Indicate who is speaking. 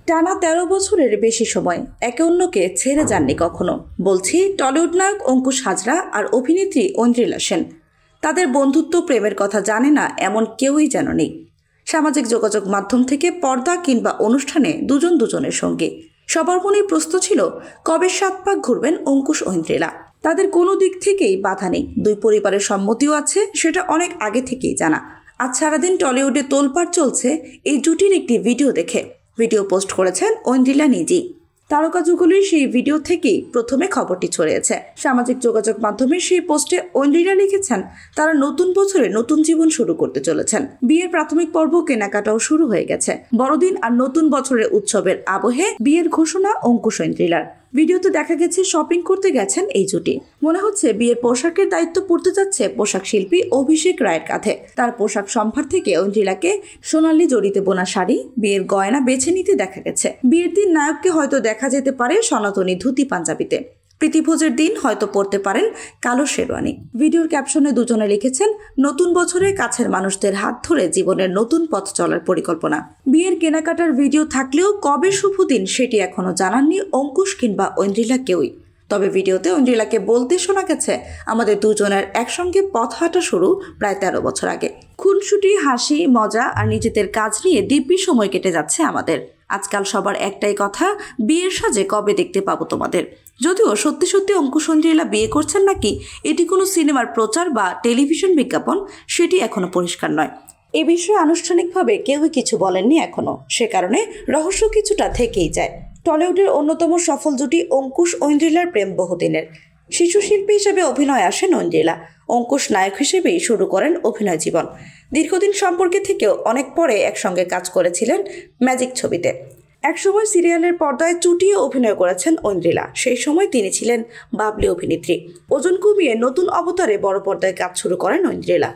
Speaker 1: টানা ১৩ বছরের বেশি সময় একে অন্যকে ছেড়ে যাননি কখনো। বলছি টলিউড নায়ক অঙ্কুশ হাজরা আর অভিনেত্রী ঐন্দ্রিলা সেন। তাদের বন্ধুত্ব প্রেমের কথা জানে না এমন কেউই যেন নেই। সামাজিক যোগাযোগ মাধ্যম থেকে পর্দা কিংবা অনুষ্ঠানে দুজন দুজনের সঙ্গে। সবার মনেই প্রশ্ন ছিল কবে ৭ পাক ঘুরবেন অঙ্কুশ ঐন্দ্রিলা। তাদের কোনো দিক থেকেই বাধা নেই, দুই পরিবারের সম্মতিও আছে, সেটা অনেক আগে থেকেই জানা। আজ সারাদিন টলিউডে তোলপাড় চলছে এই জুটির একটি ভিডিও দেখে। ভিডিও পোস্ট করেছেন ঐন্দ্রিলা নিজেই। তারকা যুগলের সেই ভিডিও থেকেই প্রথমে খবরটি ছড়িয়েছে। সামাজিক যোগাযোগ মাধ্যমে সেই পোস্টে ঐন্দ্রিলা লিখেছেন তারা নতুন বছরে নতুন জীবন শুরু করতে চলেছেন। বিয়ের প্রাথমিক পর্ব কেনাকাটাও শুরু হয়ে গেছে। বড়দিন আর নতুন বছরের উৎসবের আবহে বিয়ের ঘোষণা অঙ্কুশ ঐন্দ্রিলার। ভিডিওতে দেখা গেছে শপিং করতে গেছেন এই জুটি। মনে হচ্ছে বিয়ের পোশাকের দায়িত্ব পড়তে যাচ্ছে পোশাক শিল্পী অভিষেক রায়ের কাঁধে। তার পোশাক সম্ভার থেকে ঐন্দ্রিলাকে সোনালী জড়িতে বোনা শাড়ি, বিয়ের গয়না বেছে নিতে দেখা গেছে। বিয়ের দিন নায়ককে হয়তো দেখা যেতে পারে সনাতনী ধুতি পাঞ্জাবিতে। প্রীতিভোজের দিন হয়তো পড়তে পারেন কালো শেরওয়ানি। ভিডিওর ক্যাপশনে দুজনে লিখেছেন নতুন বছরে কাছের মানুষদের হাত ধরে জীবনের নতুন পথ চলার পরিকল্পনা। বিয়ের কেনাকাটার ভিডিও থাকলেও কবে শুভ দিন সেটি এখনো জানাননি অঙ্কুশ কিংবা ঐন্দ্রিলা কেউই। তবে ভিডিওতে ঐন্দ্রিলাকে বলতে শোনা গেছে আমাদের দুজনের একসঙ্গে পথ হাঁটা শুরু প্রায় ১৩ বছর আগে। খুনসুটি, হাসি, মজা আর নিজেদের কাজ নিয়ে দিব্যি সময় কেটে যাচ্ছে আমাদের। আজকাল সবার একটাই কথা, বিয়ের সাজে কবে দেখতে পাবো তোমাদের। যদিও সত্যি সত্যি অঙ্কুশ ঐন্দ্রিলা বিয়ে করছেন নাকি এটি কোনো সিনেমার প্রচার বা টেলিভিশন বিজ্ঞাপন সেটি এখনো পরিষ্কার নয়। এ বিষয়ে আনুষ্ঠানিকভাবে কেউই কিছু বলেননি এখনো, সে কারণে রহস্য কিছুটা থেকেই যায়। টলিউডের অন্যতম সফল জুটি অঙ্কুশ ঐন্দ্রিলার প্রেম বহুদিনের। শিশু শিল্পী হিসেবে অভিনয় আসেন ঐন্দ্রিলা। অঙ্কুশ নায়ক হিসেবেই শুরু করেন অভিনয় জীবন। দীর্ঘদিন সম্পর্কে থেকেও অনেক পরে একসঙ্গে কাজ করেছিলেন ম্যাজিক ছবিতে। একসময় সিরিয়ালের পর্দায় চুটিয়ে অভিনয় করেছেন ঐন্দ্রিলা। সেই সময় তিনি ছিলেন বাবলি অভিনেত্রী। ওজন কমিয়ে নতুন অবতারে বড় পর্দায় কাজ শুরু করেন ঐন্দ্রিলা।